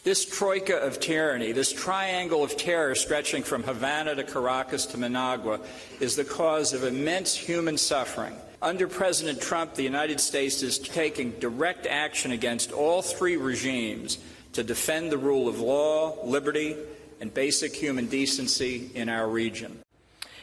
This troika of tyranny, this triangle of terror stretching from Havana to Caracas to Managua, is the cause of immense human suffering. Under President Trump, the United States is taking direct action against all three regimes to defend the rule of law, liberty, and basic human decency in our region.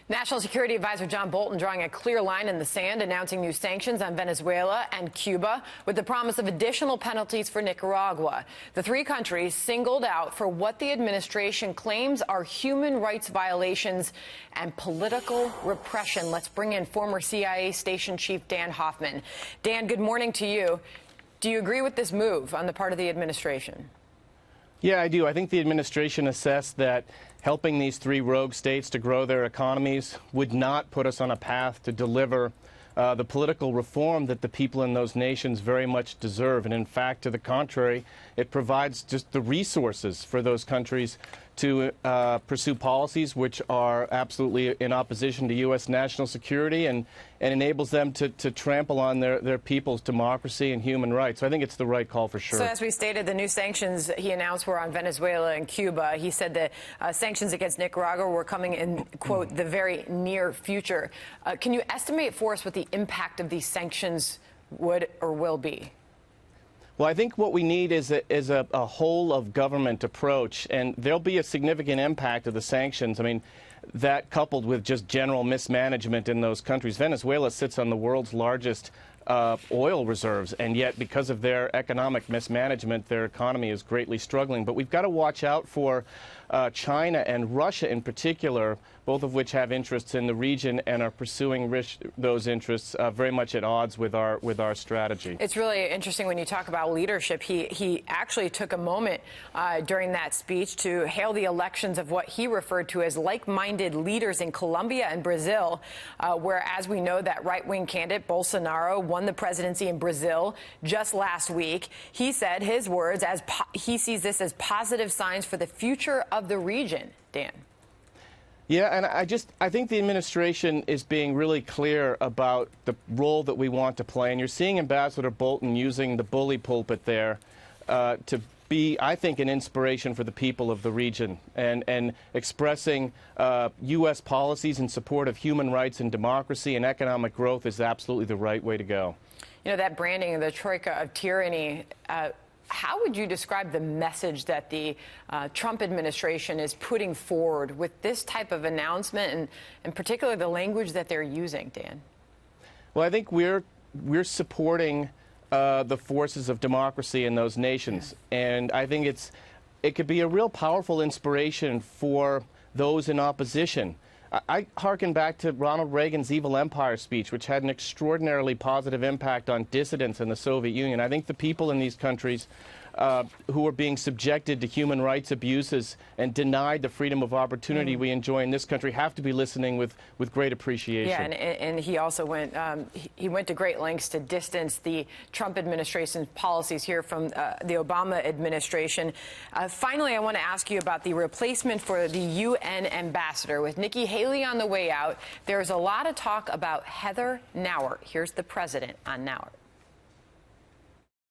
National Security Adviser John Bolton drawing a clear line in the sand, announcing new sanctions on Venezuela and Cuba, with the promise of additional penalties for Nicaragua. The three countries singled out for what the administration claims are human rights violations and political repression. Let's bring in former CIA Station Chief Dan Hoffman. Dan, good morning to you. Do you agree with this move on the part of the administration? Yeah, I do. I think the administration assessed that helping these three rogue states to grow their economies would not put us on a path to deliver the political reform that the people in those nations very much deserve. And in fact, to the contrary, it provides just the resources for those countries to pursue policies which are absolutely in opposition to U.S. national security and enables them to trample on their people's democracy and human rights. So I think it's the right call for sure. So as we stated, the new sanctions he announced were on Venezuela and Cuba. He said that sanctions against Nicaragua were coming in, quote, the very near future. Can you estimate for us what the impact of these sanctions would or will be? Well, I think what we need is a whole-of-government approach, and there'll be a significant impact of the sanctions. I mean, that coupled with just general mismanagement in those countries. Venezuela sits on the world's largest oil reserves, and yet because of their economic mismanagement, their economy is greatly struggling. But we've got to watch out for China and Russia in particular, both of which have interests in the region and are pursuing those interests very much at odds with our strategy. It's really interesting when you talk about leadership. He actually took a moment during that speech to hail the elections of what he referred to as like-minded leaders in Colombia and Brazil, where, as we know, that right-wing candidate Bolsonaro won the presidency in Brazil just last week. He said, his words, he sees this as positive signs for the future of the region. Dan. Yeah, and I think the administration is being really clear about the role that we want to play. And you're seeing Ambassador Bolton using the bully pulpit there to be, I think, an inspiration for the people of the region and expressing U.S. policies in support of human rights and democracy and economic growth is absolutely the right way to go. You know, that branding of the troika of tyranny, how would you describe the message that the Trump administration is putting forward with this type of announcement, and in particular the language that they're using, Dan? Well, I think we're supporting the forces of democracy in those nations, and I think it could be a real powerful inspiration for those in opposition. I hearken back to Ronald Reagan's Evil Empire speech, which had an extraordinarily positive impact on dissidents in the Soviet Union. I think the people in these countries who are being subjected to human rights abuses and denied the freedom of opportunity we enjoy in this country have to be listening with great appreciation. Yeah, and he also went to great lengths to distance the Trump administration's policies here from the Obama administration. Finally, I want to ask you about the replacement for the UN ambassador. With Nikki Haley on the way out, there's a lot of talk about Heather Nauert. Here's the president on Nauert.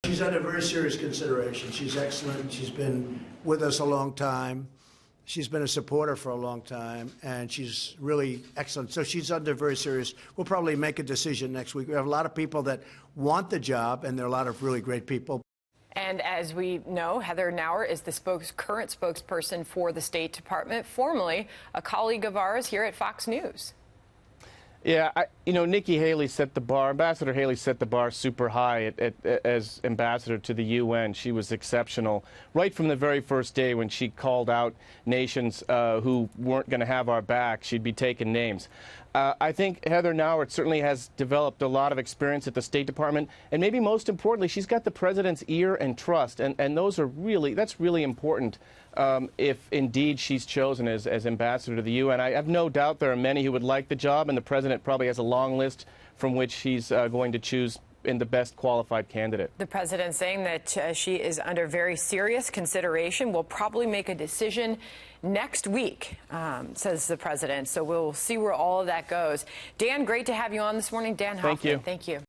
She's under very serious consideration. She's excellent. She's been with us a long time. She's been a supporter for a long time, and she's really excellent. So she's under very serious. We'll probably make a decision next week. We have a lot of people that want the job, and there are a lot of really great people. And as we know, Heather Nauert is the current spokesperson for the State Department, formerly a colleague of ours here at Fox News. Yeah, Nikki Haley set the bar, Ambassador Haley set the bar super high as ambassador to the UN. She was exceptional right from the very first day when she called out nations who weren't going to have our back. She'd be taking names. I think Heather Nauert certainly has developed a lot of experience at the State Department, and maybe most importantly, she's got the president's ear and trust, and that's really important if indeed she's chosen as ambassador to the UN. I have no doubt there are many who would like the job, and the president probably has a long list from which he's going to choose in the best qualified candidate. The president saying that she is under very serious consideration. Will probably make a decision next week, says the president. So we'll see where all of that goes. Dan, great to have you on this morning. Dan Hoffman, thank you. Thank you.